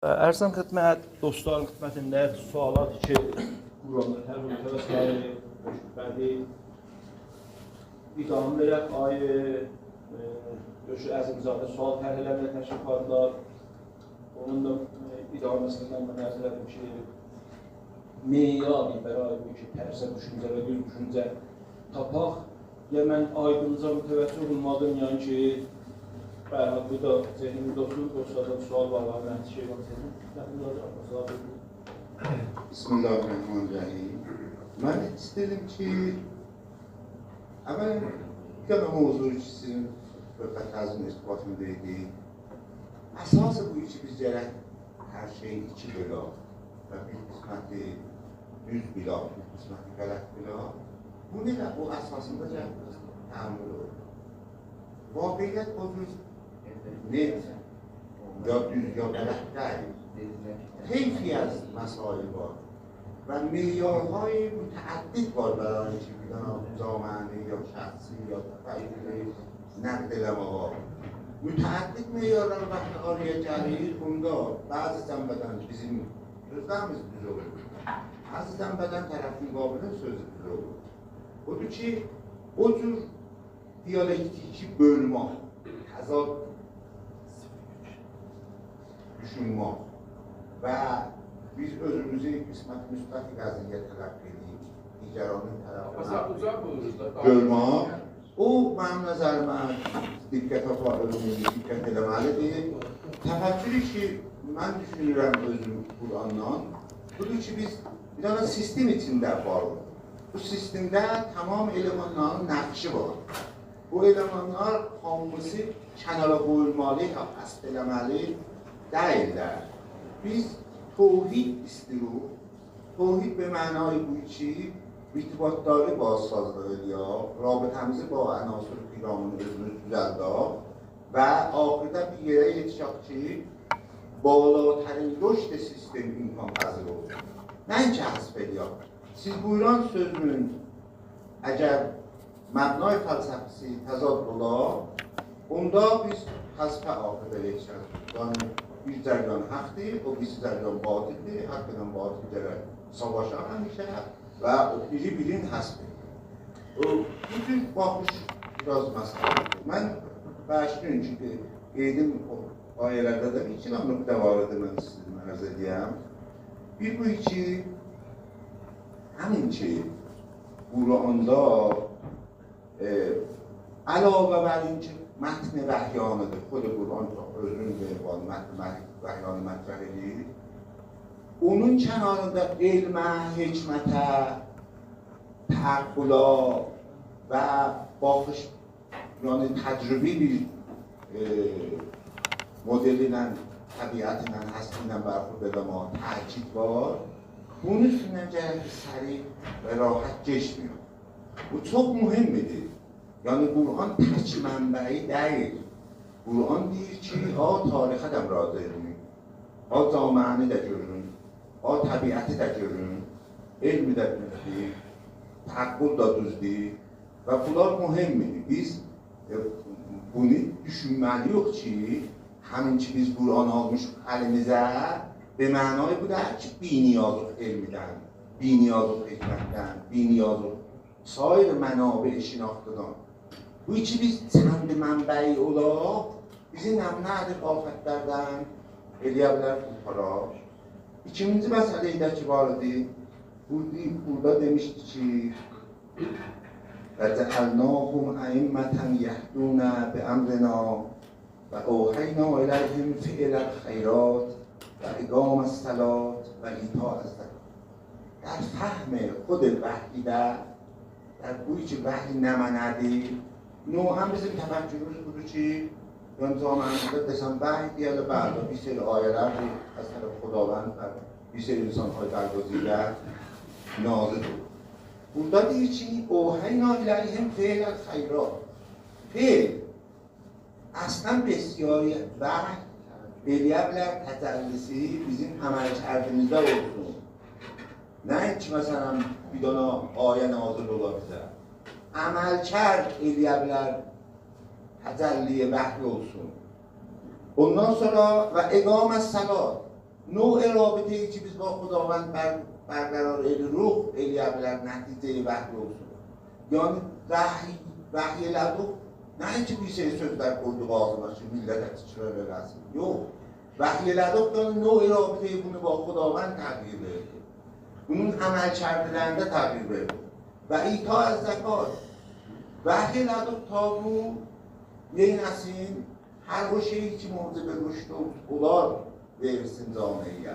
Ərzəm xidmət, dostların xidmətində sualat ki, Quranın hər bir təvəssüləri, bədi, idamı verək, Döşü Əzimzadə sual təhlilərlə təşrifatlar, onun da idaməsindən mən nəzər edim ki, meyali bərayi ki, tərsə düşüncə və düz düşüncə tapaq, ya mən aydınca mütəvəssü olmadım, yəni ki, bəli, bu da zehnimdə oturur, dostlardan sual var, mən şey var, Bismillahirrahmanirrahim. Ben istedim ki, evvel bir mevzu ki sizin röportajın irtibatındaydı. Esası bu işi biz gerek her şeyi iki bölü ve bir kısmeti düz bila, bir kısmeti galet bila. Bu neyle? Bu esasında tahammül olur. Vakiyet bozuz net ya düz ya galet değil. حیفی از مسائل var و معیارهای متعدد var برای اینکه بدانم جامعه یا شخصی یا تفعیل نقد لماها متعدد معیارlar وقتی آریه جریه bunda bazıdan beden bizim sözlerimiz düz olur. Bazıdan beden taraf müqabilin sözü düz olur. Odur ki o tür diyalektiki bölme, tezat düşünme ve biz özümüzü qismət müstəqil qəziyyə tələb edib, digəranın tərəfindən bölmək, o mənim nəzərimə diqqət eləməlidir. Təfəkkürü ki, mən düşünürəm özüm Qurandan, budur ki, biz bir dənə sistem içində varıq. Bu sistemdə tamam elemanların nəqşi var. Bu elemanlar hamısı kənara qoyulmalı, həsb eləməli deyirlər. Biz توحید istiyoruz. توحید به معنای بویچی ارتباطداری با سازگاریا، رابطه‌میزی با عناصر پیرامون düzelda ve ahirde bir yere yetişecek ki بالاترین رشد sistem imkan pazir olur. Ne ki hasb ediyor? Siz buyuran sözünün eğer mebnay felsefesi tezat ola, onda biz hasbe ahirde yetişeceğiz. Yani bir cəryan haqdır, o birisi cəryan batildir, haqq ilə batil gələr savaşan həmişə və o biri-birinin həsbidir. Bu tür baxış biraz məsələdir. Mən bəşkin ki, qeydim ayələrdə də bir iki nöqtə var idi, mən istədim ərz edəyəm. Bir bu ki, həmin ki, Quranda əlavə bər ki, متن وحیانه خود قرآن تا özünün به عنوان متن وحیانه مطرح edildi. Onun kenarında elmə, hikmətə, təqqula və baxış, yəni təcrübi bir modeli ilə, təbiət ilə, həsbi ilə bərxurd eləmə, təkid var. Bunun üstündən gərək sərih və rahat geçmiyor. Bu çox mühimdir. Yani Kur'an tək mənbəyi deyil. Kur'an deyir ki, tarixə də müraciət edin, camiəni də görün, təbiəti də görün, elmi də düzdür, təqqul da düzdür və bunlar mühimdir. Biz bunu düşünməliyik ki, həmin ki biz Kur'an almışıq əlimizə, be mənayı bu da ki, biniyazlıq elmidən, biniyazlıq hikmətdən, biniyazlıq sair mənabə şinaxtıdan. Bu iki biz çənd mənbəyi olaq, bizi nədir afətlərdən eləyə bilər qurtaraq. İkinci məsələdə ki var idi, burada demişdi ki وَجَعَلْنَاهُمْ أَئِمَّةً يَهْدُونَ بِأَمْرِنَا وَأَوْحَيْنَا إِلَيْهِمْ فِعْلَ الْخَيْرَاتِ وَإِقَامَ الصَّلَاةِ وَإِیتاء الزَّکَاةِ. در فهم خود وحی در بویی که وحی نماندی نوعا bizim təfəkkürümüz budur ki, camiəmizdə desəm vəhy deyələ bəli, bir seri ayələr az tərəf Xudavənd və bir seri insanlar bərgözüylə nazil olur. Burada deyir ki, اوحینا الیهم فعل الخیرات. فعل اصلا بسیاری وحی eləyə bilər təcəllisi bizim əməl kərdimizdə olsun. Nəinki məsələn bir dana ayə nazil ola bizə. Əməl kərd eləyə bilər təcəlliyə vəhy olsun. Ondan sonra və iqamə salat, نوع رابطه‌ای که biz با خداوند برقرار edirik eləyə bilər nəticəyi vəhy olsun. Yəni vəhy elədik, nəinki bir şey sözlər qoyduq ağzına ki, millətə təkrar eləsin. Yox, vəhy elədik, yəni نوع رابطه‌ی bunu با خداوند تغییر verdi. Bunun əməl kərdlərində təğyir verdi. Və ita az zəkat. Vəhy elədik ta bu neynəsin, hər o şeyi ki موجب رشد olar versin camiyə.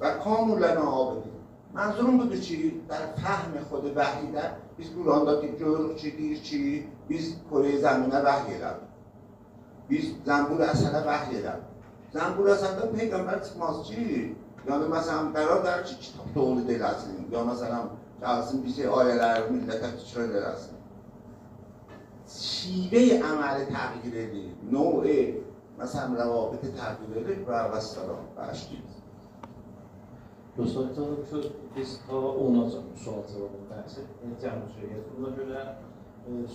Və kamulən abidin. Mənzurum budur ki, در فهم خود vəhiydə biz Quranda görürük ki, deyir ki, biz Kore zəminə vəhy elədik. Biz Zəmbul Əsədə vəhy elədik. Zəmbul Əsədə Peyğəmbər çıxmaz ki, yəni məsələn qərar verir ki, kitab tövlid eləsin, ya məsələn gəlsin bir şey ayələri millətə təkrar eləsin. شیوه عمل تغییر edir, نوع مثلا روابط تغییر edir və vəssalam başlayır. Dostlar, biz ta 10-acan sual cavabı bəhsi cəmi söyləyək. Buna görə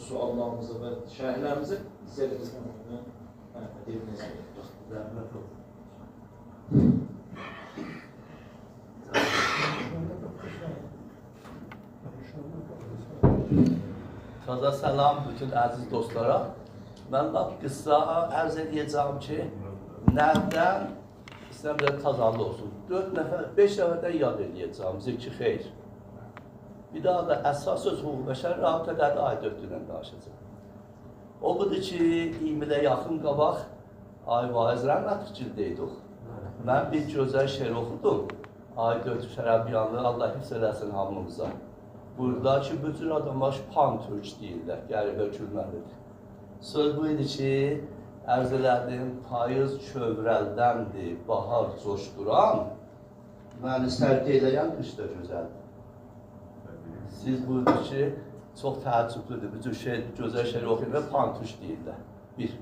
suallarımızı və şərhlərimizi sizə edəcəyəm. Evinizə edəcəyəm. Taza selam bütün aziz dostlara. Ben laf kısa arz edeceğim ki nereden İslam'da kazanlı olsun. 4 nefer, 5 neferden yad edeceğim. Zikri xeyr. Bir daha da esas söz hukuk beşer rabitələri ay 4-dən danışacağım. O budur ki, 20'də yaxın qabaq ay vaizlərin atıqcildəydik. Ben bir gözəl şeir oxudum. Ay 4 şərəbiyanlı Allah hifz eləsin hamımıza. Buradakı bütün adamlar pan-türk deyirlər, qəribə gülməlidir. Söz bu idi ki, ərz elədim, payız kövrəldəndir, bahar coşduran, məni sərq eləyən qışda gözəldir. Siz buyurdu ki, çox təəccüblüdür, bütün gözəl şeir oxuyun və pan-türk deyirlər. Bir.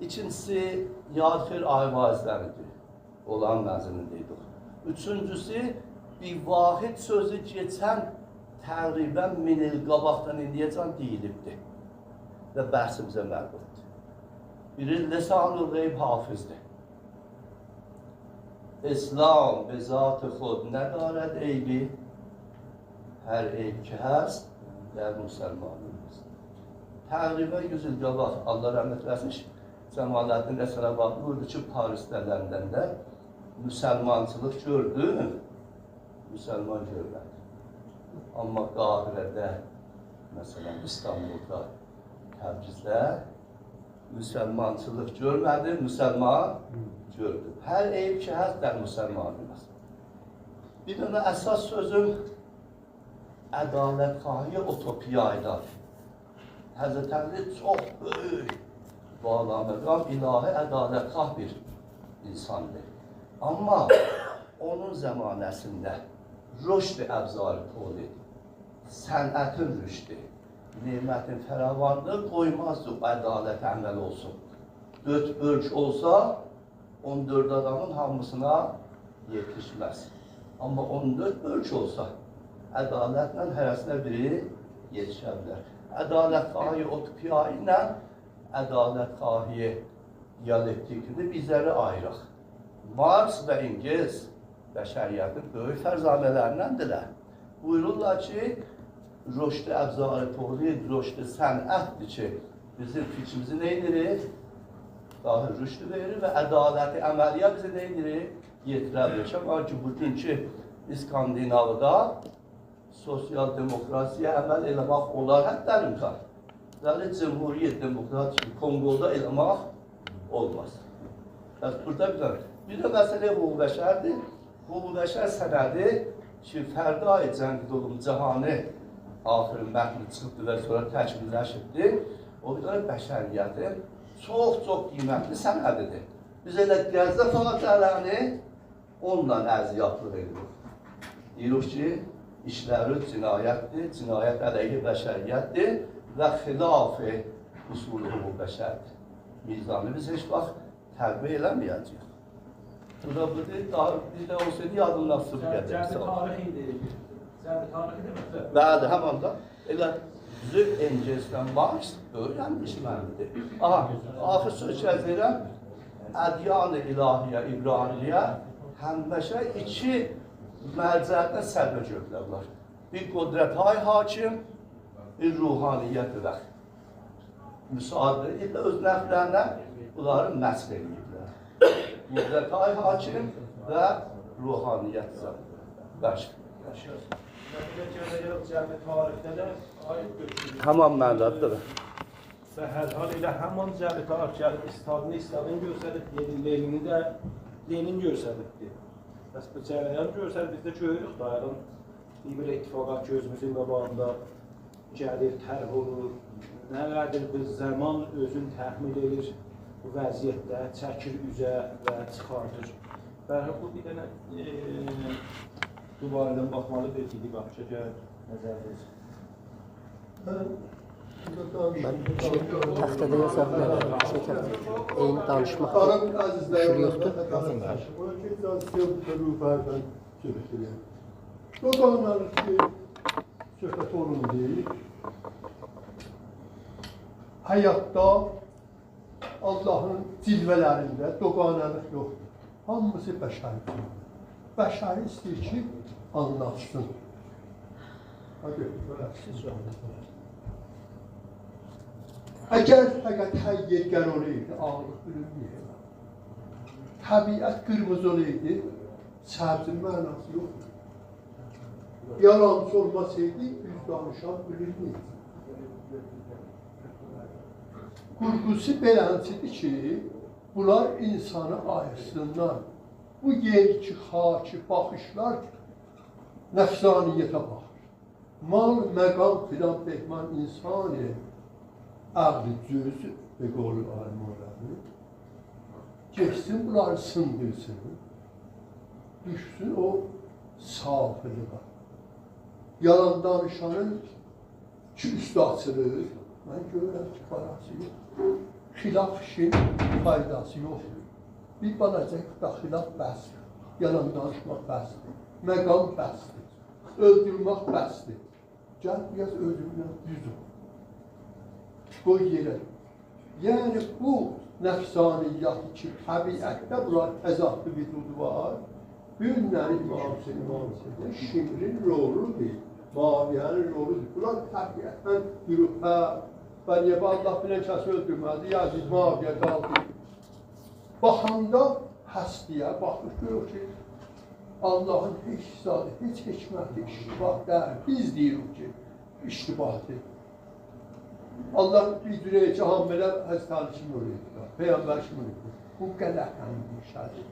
İkincisi, yadxir ayvazləridir, olan məzunundaydık. Üçüncüsü, bir vahid sözü geçən təqribən 1000 il qabaqdan indiyəcən deyilibdir və bəhsimizə məqbuldur. Biri Lisan-ı Qeyb hafizdir. İslam به ذات خود ندارد عیبی hər eyb ki həst در müsəlmanın است. Təqribən 100 il qabaq Allah rəhmət eləsin Cəmaləddin Əsərabad buyurdu ki, Parisdə, Ləndəndə müsəlmançılıq gördü, müsəlman görmədi. Amma Qahirədə, məsələn İstanbulda, Təbrizdə müsəlmançılıq görmədi, müsəlman gördü. Hər eyb ki həsdən müsəlmanımız. Bir dənə əsas sözüm ədalətxahiyə utopiyayla. Həzrət Əli çox böyük bağlamaqam ilahi ədalətxah bir insandır. Amma onun zəmanəsində rüşd əbzarı tolid, sənətin rüşdi, nimətin fəravanlığı qoymazdı ədalət əməl olsun. 4 ölç olsa 14 adamın hamısına yetişməz. Amma 14 ölç olsa ədalətlə hərəsinə biri yetişə bilər. Ədalətxahi utopiya ilə ədalətxahi diyalektikini bizləri ayıraq. Marx və İngiliz bəşəriyyətin böyük fərzanələrindəndirlər. Buyururlar ki, rüşd əbzarı tolid, rüşd sənətdir ki, bizim fikrimizi neydirir? Dahi rüşd verir və ədaləti əməliyyə bizi neydirir? Yetirə bilir. Çünki ki, bugünkü İskandinavda sosial demokrasiya əməl eləmək olar, hətta imkan. Yəni, Cumhuriyyət Demokratik Kongoda eləmək olmaz. Bəs burada bir də məsələ hüquq bəşərdir. Hüquq bəşər sənədi ki, fərdi ay cəngid olum, cahani axırın mətni çıxıbdı və sonra təkmilləşibdir. O bir də bəşəriyyətin çox qiymətli sənədidir. Biz elə Qəzdə faciələrini onunla əziyyətlıq edirik. Deyirik ki, işləri cinayətdir, cinayət əleyhi bəşəriyyətdir və xilaf-ı usul-u hüquq bəşərdir. Mizanı biz heç vaxt tərbiyə eləməyəcəyik. Burada bu deyil, daha bir də olsaydı yadından sırf gəlir. Cəbi tarixidir. Cəbi tarixidir mi? Bəli, həmən də elə düzü Engelsdən Marx öyrənmiş mənimdir. Aha, axır söz gəzirəm. ədyan-ı ilahiyyə, İbrahimiyyə həmişə iki mərcədə səbr gördülər. Bir qudrət-hay hakim, bir ruhaniyyət və müsaade ilə öz nəflərinə bunları məsq edirlər. Qudrət-hay hakim və ruhaniyyət bəşr. Tamam məndadır. Və hər hal ilə həman cəbri tarix gəlib istadını İslamın göstərib, Lenini də Lenin göstəribdir. Bəs bu cərəyan göstərib, biz də görürük dayanın. Bir belə ittifaqat gözümüzün qabağında gəlir, tərh olur. Nələrdir bu zaman özün təhmil edir bu vəziyyətdə, çəkir üzə və çıxardır. Bərhə bu bir dənə bu barədən baxmalı bir idi, baxışa gəl, nəzərdir. Ben taxtada yazarlar, eyni danışmaq şükür yoxdur. Doqanlar ki, söhbət olun deyil. Həyatda Allahın cilvələrində doqanlıq yoxdur. Hamısı bəşərdir. Bəşəri istəyir ki, anlatsın. Hadi, siz Əgər fəqət həqiqət qən olaydı, ağlıq bölünməyəcək. Təbiət qırmızı olaydı, səbzin mənası yoxdur. Yalancı olmasaydı, yüz danışan bilinməyəcək. Qurqusu beləncidir ki, bunlar insanı ayırsınlar. Bu yerki, xaki baxışlar nəfsaniyyətə baxır. Mal, məqam filan behman insanı ağlı cüz ve qolu armağanı geçsin bunları sındırsın, düşsün o safılığa. Yalan danışanın ki üstü açılır, mən görürəm ki, parası yox. Xilaf işin faydası yoxdur. Bir balacaqda xilaf bəsdir, yalan danışmaq bəsdir, məqam bəsdir, öldürmək bəsdir. Gəl biraz özümdən düz ol. Qoy yerə. Yəni bu nəfsaniyyət ki, təbiətdə bunlar təzahlı vücudu var. Günləri İmam-ı Şimrin roludur, Maviyənin roludur. Bunlar təbiətdən yürüb, və niyə Allah bilən kəsi öldürmədi, yazıq Maviyə qaldı. Baxanda həstiyə baxır, görür ki, Allahın heç zadı, heç hikməti, iştibah deyil. Biz deyirik ki, iştibahdır. Allah bildirir ki, hamilə həstəli kimi ölüydülər, Peyğəmbər kimi ölüydülər. Bu qələtən bir şeydir.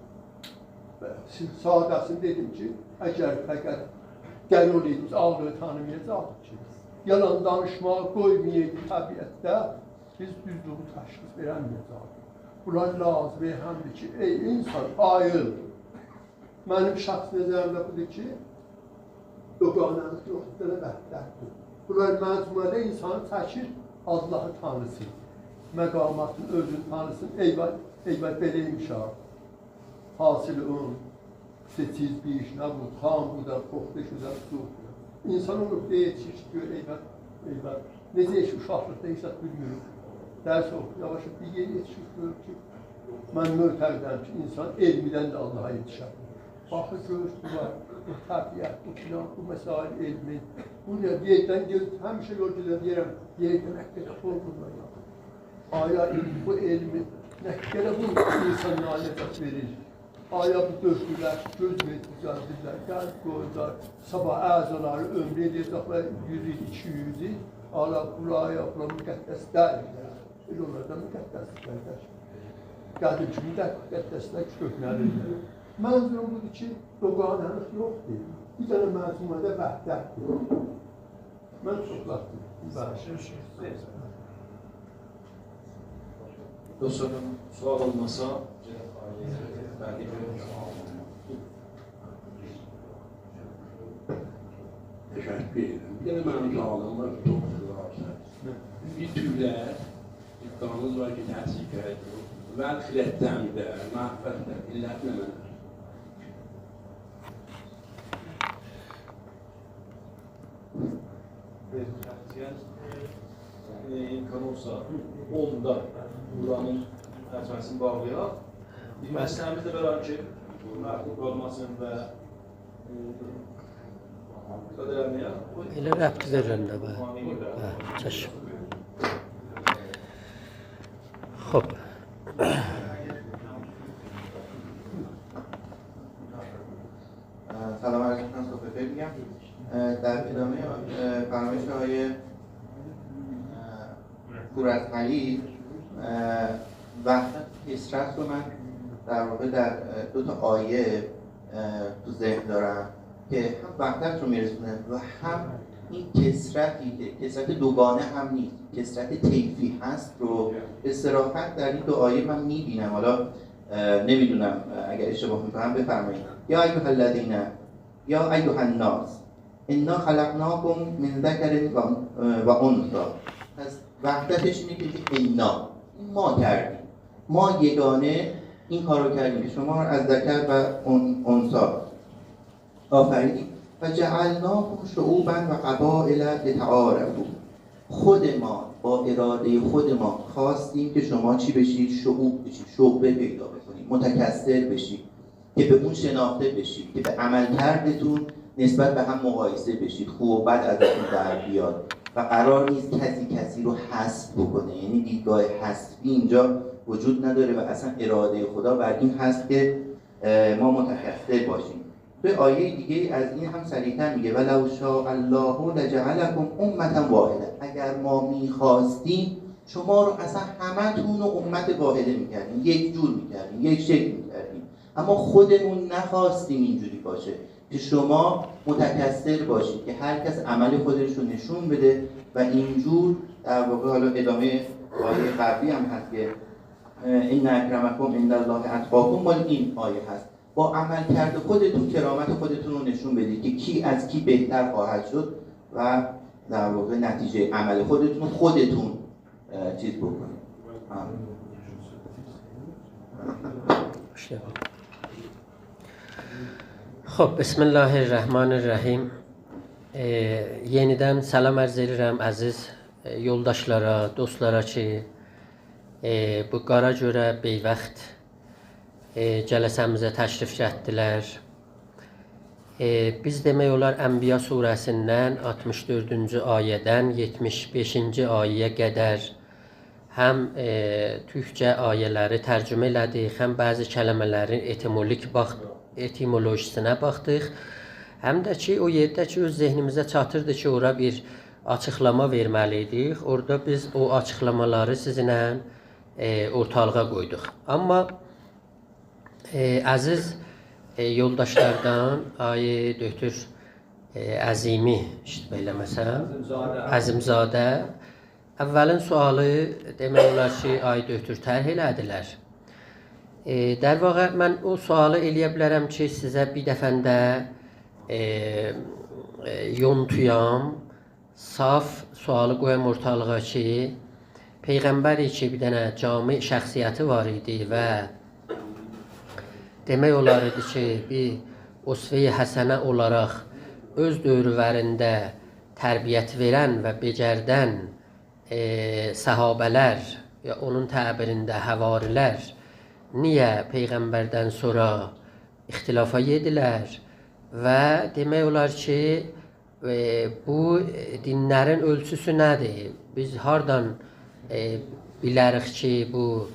Sadəsini dedim ki, əgər fəqət dəli olaydınız, ağlığı tanımayacaqdır ki, yalan danışmağı qoymayaydı təbiətdə, biz düzlüğü təşxis verəməyəcəkdik. Bunlar lazım həmdir ki, ey insan, ayıl. Mənim şəxs nəzərimdə budur ki, doqanlıq yoxdur, vəhdətdir. Bunlar məcmuədə insanı çəkir, Allah'ı tanısın, məqamatın özünü tanısın, eyvət beləymiş ha. Hasılı on, seçiz bir iş, nə bu, tam bu da, qoxdu şuda, su. İnsan olur, deyəcək ki, gör, eyvət, necə eşi uşaqlıqda hesab bilmiyorum. Dərs oxu, yavaş bir yeri yetişir, görür ki, mən möhtərdəm ki, insan elmidən də Allah'a yetişər. Baxır, görür ki, var, bu təbiət, bu filan, bu məsail elmi. Bunu yerdən gelip, həmişə yol gedən deyirəm, yerdən nəqqədə formurlar ya. Aya bu elmi, nəqqədə bu insanlığa nəzət verir. Aya bu döşkülər, göz düzəldirlər, qəlb qoyurlar, sabah əzaları ömrü edəcəklər 100 il, 200 il. Allah buraya, bura müqəddəs deyirlər. Elə onlardan müqəddəsliklər. Qədim ki, müqəddəslər köklərirlər. Mənzurum budur ki, doqanlıq yoxdur. Bir dənə məzmunədə vəhdətdir. Mən çoxlatdım. Dostlarım, sual olmasa, bəlkə Teşekkür ederim. Bir de benim sağlığım var, çok güzel. Bir türler, iddianız var ki, təsdik ediyor. Və xilətdən də, məhvətdən, illətlə mənə. imkan olsa, onda buranın tərcüməsini bağlayaq. Məsələmiz də belə ki, məhdud olmasın və Elə rəbt verirəm də bə. Çəşm. Xob. سلام علیکم صبح بخیر میگم در ادامه فرمایش آقای پورعلی وحدت کثرت رو من در واقع در دو تا آیه تو ذهن دارم که هم وحدت رو میرسونه و هم این کثرتی که کثرت دوگانه هم نیست، کثرت طیفی هست رو به صرافت در این دو آیه من میبینم. حالا نمیدونم اگر اشتباه میکنم بفرمایید. یا ایها الذین یا ایها الناس انا خلقناکم من ذکر و انثی. پس وحدتش اینه که انا ما کردیم، ما یگانه این کار رو کردیم که شما از ذکر و انثی آفریدیم و جعلناکم شعوبا و قبائل لتعارفوا. خود ما با اراده خود ما خواستیم که شما چی بشید؟ شعوب بشید، شعبه پیدا بکنید، متکثر بشید که به اون شناخته بشید، که به عملکردتون نسبت به هم مقایسه بشید، خوب و بد ازتون در بیاد و قرار نیست کسی رو حذف بکنه. یعنی دیدگاه حذفی اینجا وجود نداره و اصلا اراده خدا بر این هست که ما متکثر باشیم. به آیه دیگه از این هم صریحاً میگه ولو شاء الله لجعلکم امة واحده. اگر ما میخواستیم شما رو اصلا همتون رو امت واحده میکردیم، یک جور میکردیم، یک شکل میکردیم، اما خودمون نخواستیم اینجوری باشه که شما متکثر باشید، که هر کس عمل خودش رو نشون بده و اینجور در واقع حالا ادامه آیه قبلی هم هست که این اکرمکم عند الله اتقاکم، مال این آیه هست. با عمل کرده خودتون کرامت خودتون رو نشون بدید که کی از کی بهتر خواهد شد و در واقع نتیجه عمل خودتون چیز بکنید. خب بسم الله الرحمن الرحیم. Yenidən salam arz edirəm əziz yoldaşlara, dostlara ki, bu Qaragörə Beyvəxt cələsəmizə təşrif gətirdilər. Biz demək olar Ənbiya surəsindən 64-cü ayədən 75-ci ayəyə qədər həm türkcə ayələri tərcümə elədik, həm bəzi kəlmələrin etimolojisinə baxdıq. Həm də ki, o yerdə ki, öz zehnimizə çatırdı ki, ora bir açıqlama verməliydik. Orada biz o açıqlamaları sizinlə ortalığa qoyduq. Amma əziz yoldaşlardan Ayı Döktür Əzimi işitmə eləməsəm, Əzimzadə əvvəlin sualı demək olar ki, Ayı Döktür tərh elədilər. در واقع من o sualı eləyə bilərəm ki, sizə bir dəfəndə yontuyam, saf sualı qoyam ortalığa ki, Peyğəmbəri ki, bir dənə cami şəxsiyyəti var idi və demək olar idi ki, bir usve-i həsənə olaraq öz dövrlərində tərbiyyət verən və becərdən səhabələr, ya onun təbirində həvarilər niyə Peyğəmbərdən sonra ixtilafa yedilər və demək olar ki, bu dinlərin ölçüsü nədir? Biz hardan bilərik ki, bu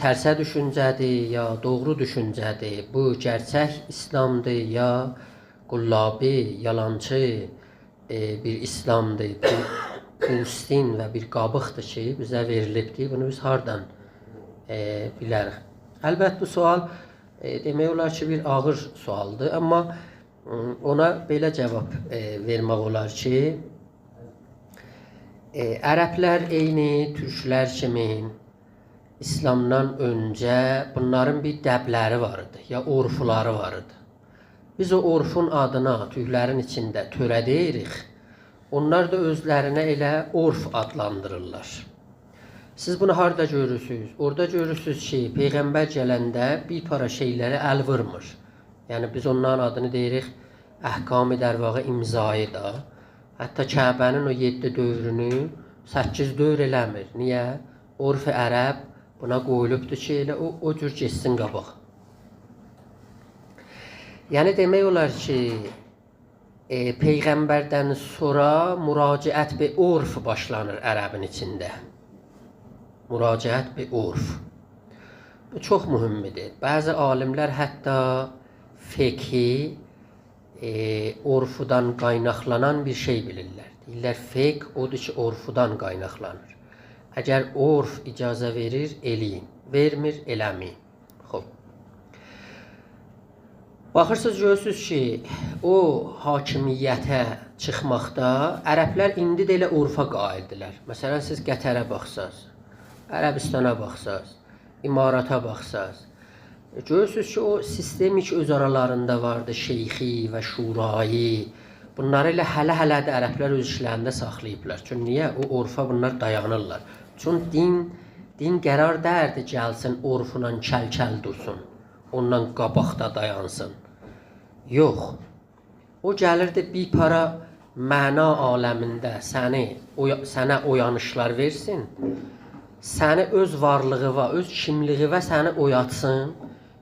tərsə düşüncədir, ya doğru düşüncədir? Bu gerçək İslamdır, ya qullabi, yalançı bir İslamdır, pustin və bir qabıqdır ki, bizə verilibdir. Bunu biz hardan bilərik? Əlbəttə bu sual demək olar ki, bir ağır sualdır, amma ona belə cavab vermək olar ki, ərəblər eyni türklər kimi İslamdan öncə bunların bir dəbləri var idi, ya orfuları var idi. Biz o orfun adına türklərin içində törə deyirik, onlar da özlərinə elə orf adlandırırlar. Siz bunu harada görürsünüz? Orada görürsünüz ki, Peyğəmbər gələndə bir para şeylərə əl vurmur. Yəni biz onların adını deyirik əhkam-ı dərvağı imzayı da. Hətta Kəbənin o 7 dövrünü 8 dövr eləmir. Niyə? Orf-i ərəb buna qoyulubdur ki, elə o cür geçsin qabaq. Yəni demək olar ki, Peyğəmbərdən sonra müraciət be urf başlanır ərəbin içində. Müraciət be urf. Bu çox mühümdir. Bəzi alimlər hətta fiqhi urfudan qaynaqlanan bir şey bilirlər. Deyirlər fiqh odur ki, urfudan qaynaqlanır. Əgər urf icazə verir, eləyin. Vermir, eləməyin. Xoş. Baxırsınız, görürsünüz ki, o hakimiyyətə çıxmaqda ərəblər indi də elə urfa qaildirlər. Məsələn, siz Qətərə baxsaz, Ərəbistana baxsaz, İmarata baxsaz, görürsünüz ki, o sistemik öz aralarında vardı, şeyxi və şurayı. Bunları elə hələ də ərəblər öz işlərində saxlayıblar. Çünki niyə? O urfa bunlar dayanırlar. Çünki din qərar dərdi gəlsin, urfuna kəl-kəl dursun. Ondan qabaqda dayansın. Yox. O gəlirdi bir para məna aləmində sənə oyanışlar versin. Səni öz varlığına, öz kimliyinə səni oyatsın.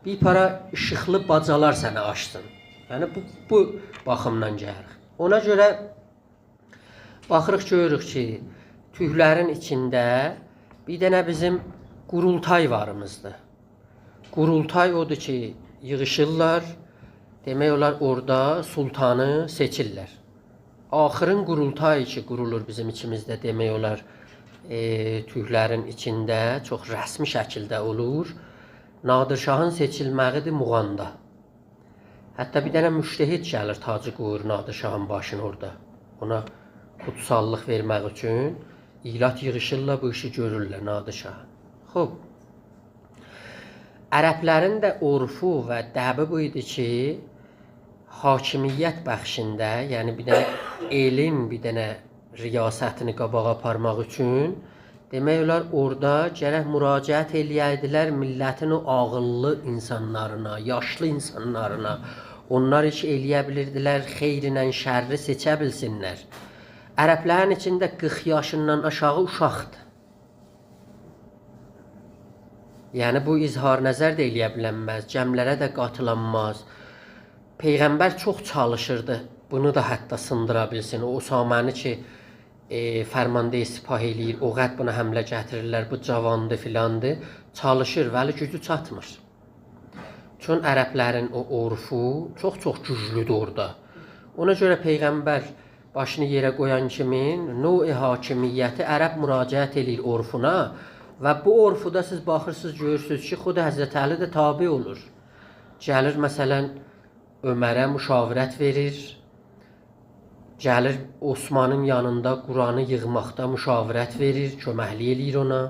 Bir para işıqlı bacalar sənə açsın. Yəni bu baxımdan gəlir. Ona görə baxırıq görürük ki, tüylərin içində bir dənə bizim qurultay varımızdır. Qurultay odur ki, yığışırlar, demək olar orada sultanı seçirlər. Axırın qurultayı ki, qurulur bizim içimizdə, demək olar tüylərin içində çox rəsmi şəkildə olur. Nadir Şahın seçilməğidir Muğanda. Hətta bir dənə müştehid gəlir, tacı qoyur Nadir Şahın başını orada. Ona kutsallıq vermək üçün ilat yığışırlar, bu işi görürlər Nadir Şah. Xoş. Ərəblərin də urfu və dəbi bu idi ki, hakimiyyət bəxşində, yəni bir dənə elin, bir dənə riyasətini qabağa aparmaq üçün, demək olar orada gərək müraciət eləyəydilər millətin o ağıllı insanlarına, yaşlı insanlarına. Onlar iş eləyə bilirdilər, xeyrinlə şərri seçə bilsinlər. Ərəblərin içində 40 yaşından aşağı uşaqdır. Yəni bu izhar nəzər də eləyə bilənməz, cəmlərə də qatılanmaz. Peyğəmbər çox çalışırdı, bunu da hətta sındıra bilsin. O Usaməni ki, fərmanda sipah eləyir, o qəd buna həmlə gətirirlər, bu cavandı filandı, çalışır, vəli gücü çatmır. Çünki ərəblərin o urfu çox güclüdür orada. Ona görə Peyğəmbər başını yerə qoyan kimin, növ-i hakimiyyəti ərəb müraciət eləyir urfuna. Və bu urfuda siz baxırsınız, görürsünüz ki, xud Həzrəti Əli də tabi olur. Gəlir, məsələn, Ömərə müşavirət verir. Gəlir, Osmanın yanında Quranı yığmaqda müşavirət verir, köməkli eləyir ona.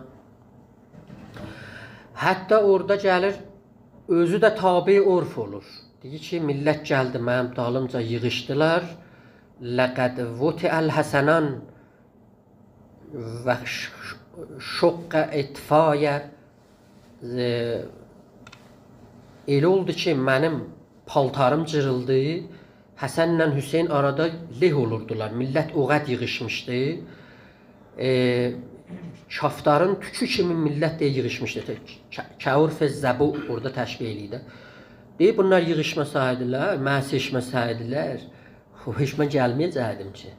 Hətta orada gəlir, özü də tabi urf olur. Deyir ki, millət gəldi, mənim dalımca yığışdılar. Ləqəd vuti'əl həsənən və şoqqa etfaya elə oldu ki, mənim paltarım cırıldı, Həsənlə Hüseyin arada leh olurdular, millət o qəd yığışmışdı, kaftarın tükü kimi millət deyə yığışmışdı, kəurf-i zəbu orada təşbih eləydi. Deyib, bunlar yığışmasaydılar, mənə seçməsəydilər, heç mən gəlməyəcəkdim ki.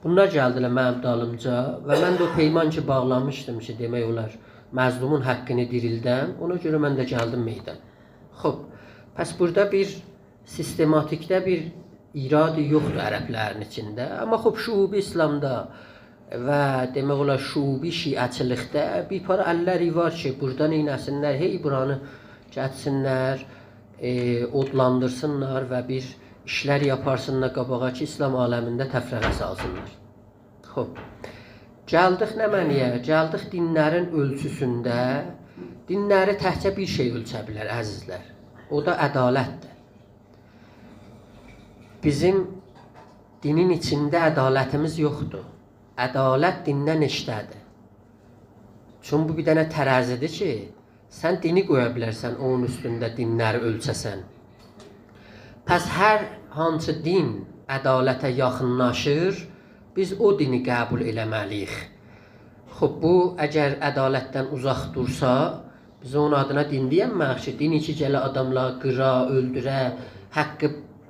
Bunlar gəldilər mənim dalımca və mən də o peyman ki bağlamışdım ki, demək olar, məzlumun haqqını dirildəm, ona görə mən də gəldim meydan. Xoş, pəs burada bir sistematikdə bir iradi yoxdur ərəblərin içində, amma xoş, şuubi İslamda və demək olar, şuubi şiəçilikdə bir para əlləri var ki, buradan eynəsinlər, hey buranı gətsinlər, odlandırsınlar və bir işlər yaparsınlar qabağa ki, İslam aləmində təfrəqə salsınlar. Xoş. Gəldik nə məniyə? Gəldik dinlərin ölçüsündə. Dinləri təhcə bir şey ölçə bilər, əzizlər. O da ədalətdir. Bizim dinin içində ədalətimiz yoxdur. Ədalət dindən işdədir. Çünki bu bir dənə tərəzidir ki, sən dini qoya bilərsən, onun üstündə dinləri ölçəsən. Pəs hər hansı din ədalətə yaxınlaşır, biz o dini qəbul eləməliyik. Xoş, bu əgər ədalətdən uzaq dursa, Biz onun adına din deyəmək ki, din ki, gələ adamlar qıra, öldürə, haqqı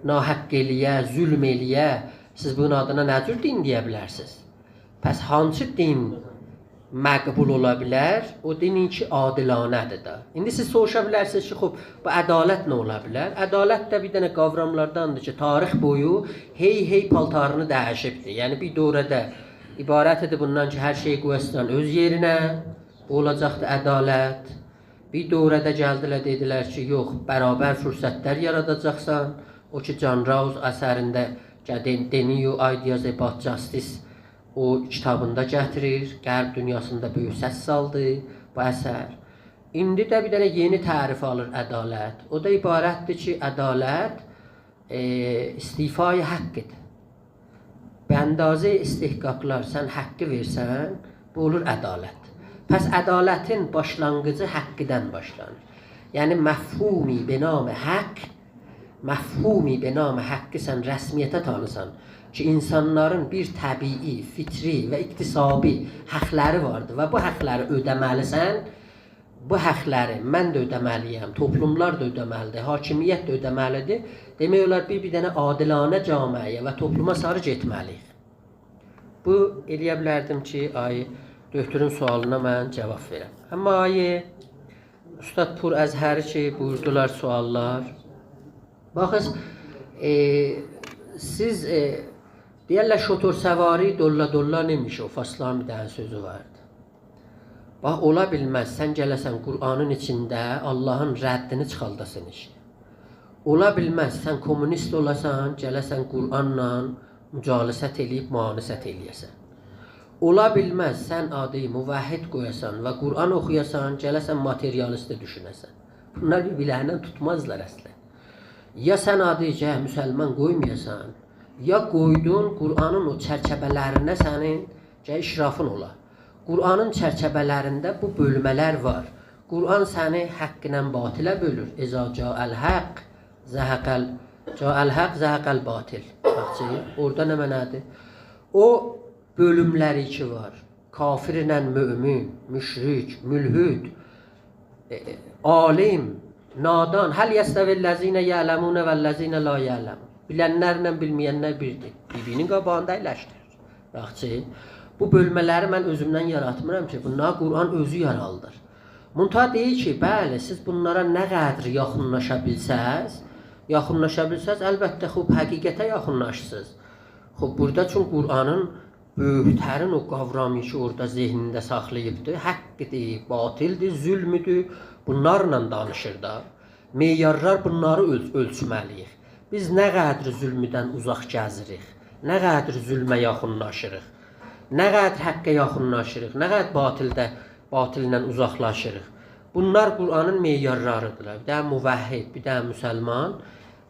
nahaqq eləyə, zülm eləyə. Siz bunun adına nə cür din deyə bilərsiniz? Pəs hansı din məqbul ola bilər? O dinin ki, adilanədir də. İndi siz soruşa bilərsiniz ki, bu ədalət nə ola bilər? Ədalət də bir dənə qavramlardandır ki, tarix boyu hey paltarını dəyişibdir. Yəni bir dövrədə ibarət edir bundan ki, hər şeyi qoyasın öz yerinə, olacaqdır ədalət. Bir dövrədə gəldilər, dedilər ki, yox, bərabər fürsətlər yaradacaqsan. O ki, John Rawls əsərində The New Ideas About Justice o kitabında gətirir, qərb dünyasında böyük səs saldı bu əsər. İndi də bir dənə yeni tərif alır ədalət. O da ibarətdir ki, ədalət istifai haqqıdır. Bəndazə istihqaqlar sən haqqı versən, bu olur ədalət. Pəs ədalətin başlanğıcı haqqıdan başlanır. Yəni məfhumi benam haqq, məfhumi benam haqqı sən rəsmiyyətə tanısan ki, insanların bir təbii, fitri və iqtisabi haqları vardır və bu haqları ödəməlisən. Bu haqları mən də ödəməliyəm, toplumlar da ödəməlidir, hakimiyyət də ödəməlidir. Demək olar bir dənə adilanə camiəyə və topluma sarı getməliyik. Bu eləyə bilərdim ki, doktorun sualına mən cavab verəm. Amma Ustad Pur Əzhəri ki, buyurdular suallar. Baxız, siz deyərlər şotor səvari dolla neymiş, o Faslami dənə sözü vardı. Bax, ola bilməz, sən gələsən Qur'anın içində Allahın rəddini çıxaldasın işte. Ola bilməz, sən komünist olasan, gələsən Qur'anla mücalisət eləyib, müanisət eləyəsən. Ola bilməz, sən adı müvəhhid qoyasan və Qur'an oxuyasan, gələsən materialisti düşünəsən. Bunlar bir-birlərindən tutmazlar əslən. Ya sən adı müsəlman qoymayasan, ya qoydun Qur'anın o çərçəbələrinə sənin işrafın ola. Qur'anın çərçəbələrində bu bölmələr var. Qur'an səni haqq ilə batilə bölür. İza ca'al haqq, zəhəqəl batil. Orada nə mənədir? O bölümləri ki var. Kafir ilə mümin, müşrik, mülhüd, alim, nadan. Həl yəstəvillezine ya'lemune vellezine la ya'lemun. Bilənlərlə bilməyənlər birdir. Bir-birinin qabağında əyləşdirir. Bu bölmələri mən özümdən yaratmıram ki, bunlar Qur'an özü yaralıdır. Munta deyir ki, bəli, siz bunlara nə qədər yaxınlaşa bilsəz, əlbəttə, həqiqətə yaxınlaşsınız. Burada çünki Qur'anın böyüklərin o qavramı ki, orada zehnində saxlayıbdır, haqqdır, batildir, zülmüdür, bunlarla danışır da. Meyarlar bunları ölçməliyik. Biz nə qədər zülmüdən uzaq gəzirik, nə qədər zülmə yaxınlaşırıq, nə qədər haqqa yaxınlaşırıq, nə qədər batillə uzaqlaşırıq. Bunlar Qur'anın meyarlarıdırlar. Bir də müvəhhid, bir də müsəlman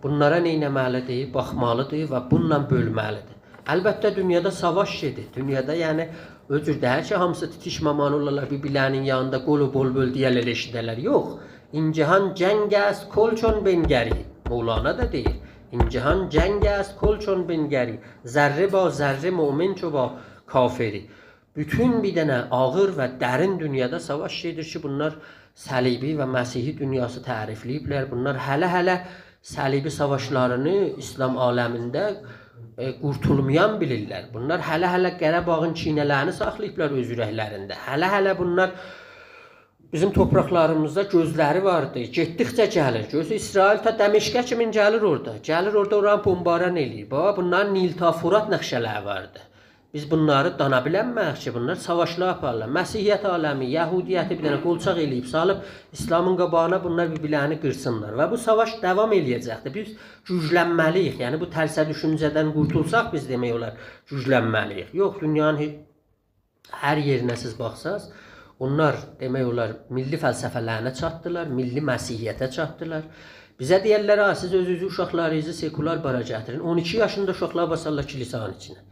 bunlara neynəməlidir, baxmalıdır və bununla bölməlidir. Əlbəttə, dünyada savaş gedir. Dünyada yəni, öcürdə hər şey hamısı titişməman olurlar, bir-birlərinin yanında qolu bol-bol deyələr, eşidələr. Yox, İncihan cəng əst, kol çon bengəri. Mevlana da deyir. İncihan cəng əst, kol çon bengəri. Zərri ba zərri, mümin ço ba kafiri. Bütün bir dənə ağır və dərin dünyada savaş gedir ki, bunlar səlibi və Məsihi dünyası tərifləyiblər. Bunlar hələ səlibi savaşlarını İslam aləmində qurtulmayan bilirlər. Bunlar hələ Qarabağın çiynələrini saxlayıblar öz ürəklərində. Hələ bunlar bizim torpaqlarımızda gözləri vardı. Getdikcə gəlir. Gözü İsrail ta Dəməşqə kimi gəlir orada. Gəlir orada oranı bombaran eləyir. Bunların Nil ta Furat nəqşələri vardı. Biz bunları dana bilənməyik ki, bunlar savaşlar aparırlar. Məsihiyyət aləmi, Yahudiyyəti bir dənə qolçaq eləyib, salıb İslamın qabağına bunlar bir-birlərini qırsınlar. Və bu savaş davam eləyəcəkdir. Biz güclənməliyik. Yəni bu tərsə düşüncədən qurtulsaq biz demək olar güclənməliyik. Yox, dünyanın hər yerinə siz baxsaz, onlar demək olar milli fəlsəfələrinə çatdılar, milli məsihiyyətə çatdılar. Bizə deyərlər, siz özünüzü uşaqlarınızı sekular bara gətirin. 12 yaşında uşaqlar basarlar kilisanın içinə.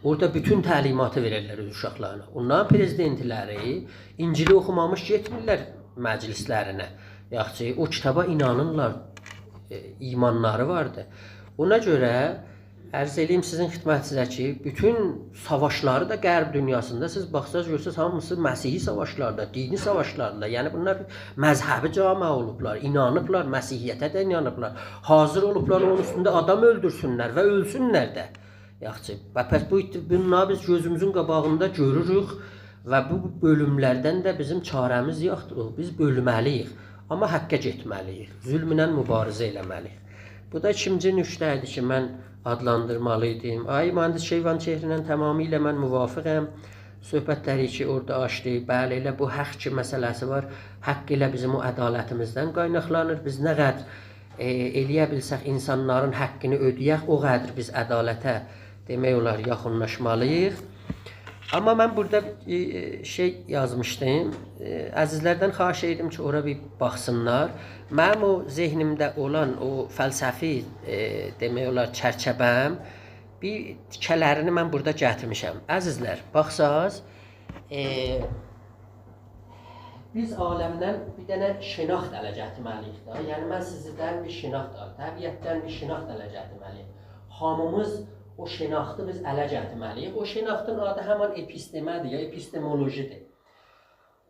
Orada bütün təlimatı verirlər öz uşaqlarına. Onların prezidentləri İncili oxumamış getmirlər məclislərinə. Yaxşı, o kitaba inanırlar, imanları vardı. Ona görə Ərz eləyim sizin xidmətinizə ki, bütün savaşları da qərb dünyasında siz baxsaz görsəz hamısı Məsihi savaşlarda, dini savaşlarda. Yəni bunlar məzhəbi cəmiə olublar, inanıblar, Məsihiyyətə də inanıblar. Hazır olublar onun üstündə adam öldürsünlər və ölsünlər də. Yaxşı. Və pəs bunları biz gözümüzün qabağında görürük və bu bölümlərdən də bizim çarəmiz yoxdur. Biz bölməliyik, amma həqqə getməliyik. Zülmlə mübarizə eləməliyik. Bu da ikinci nüqtə idi ki, mən adlandırmalıydım. Ay mühəndis Şeyvançehri'nin tamamilə mən müvafiqəm. Söhbətləri ki orada açdı. Bəli, elə bu haqq ki məsələsi var. Haqq elə bizim o ədalətimizdən qaynaqlanır. Biz nə qədər eləyə bilsək insanların haqqını ödəyək, o qədər biz ədalətə demək olar yaxınlaşmalıyıq. Amma mən burada şey yazmışdım. Əzizlərdən xahiş edirəm ki, ora bir baxsınlar. Mənim o zehnimdə olan o fəlsəfi demək olar çərçəbəm bir tikələrini mən burada gətirmişəm. Əzizlər, baxsaz biz aləmdən bir dənə şinaxt ələ gətirməliyik də. Yəni mən sizdən bir şinaxt al, təbiətdən bir şinaxt ələ gətirməliyik. Hamımız o şinaxtı biz ələ gətirməliyik. O şinaxtın adı həman epistemədir ya epistemolojidir.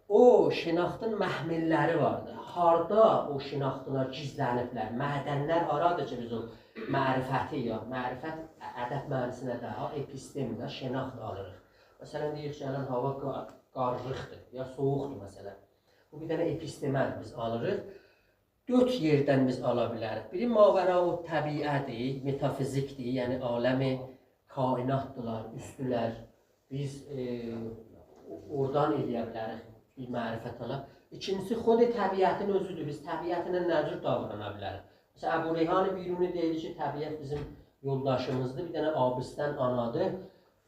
O şinaxtın məhmilləri vardır. Harda o şinaxtılar gizləniblər, mədənlər haradır ki biz o mərifəti ya, mərifət ədəb mənasına da, epistemdə şinaxt alırıq. Məsələn deyir ki, hava qarlıqdır ya soğuqdur məsələn. Bu bir dənə epistemədir biz alırıq. 4 yerdən biz ala bilərik. Biri mavəra o təbiədir, metafizikdir, yəni aləmi kainatdılar, üstülər. Biz oradan eləyə bilərik, bir mərifət ala. İkincisi, xod təbiətin özüdür. Biz təbiətinə nə cür davrana bilərik. Məsələn, Əbu Reyhan Biruni deyir ki, təbiət bizim yoldaşımızdır, bir dənə abisdən anadır.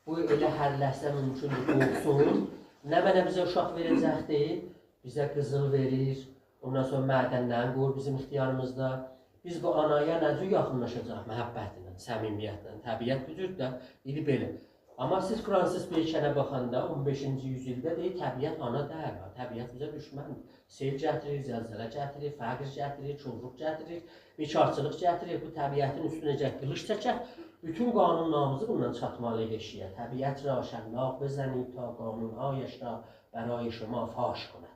Bu elə hər ləhsə mümkündür, qorxsun. Nə mənə bizə uşaq verəcəkdir, bizə qızıl verir. Ondan sonra mədənlərini qoyur bizim ixtiyarımızda. Biz bu anaya nə cür yaxınlaşacaq? Məhəbbətlə, səmimiyyətlə. Təbiət büdür də, idi belə. Amma siz Fransız Beykənə baxanda 15-ci yüzildə deyir, təbiət ana deyil. Təbiət bizə düşməndir. Sel gətirir, zəlzələ gətirir, fəqir gətirir, çulluq gətirir, bekarçılıq gətirir. Bu təbiətin üstünəcək qılış çəkək. Bütün qanunlarımızı bundan çatmalıyıq eşiyə. Təbiət را şلاق بزنید تا قانونهایش را برای شما فاش کند.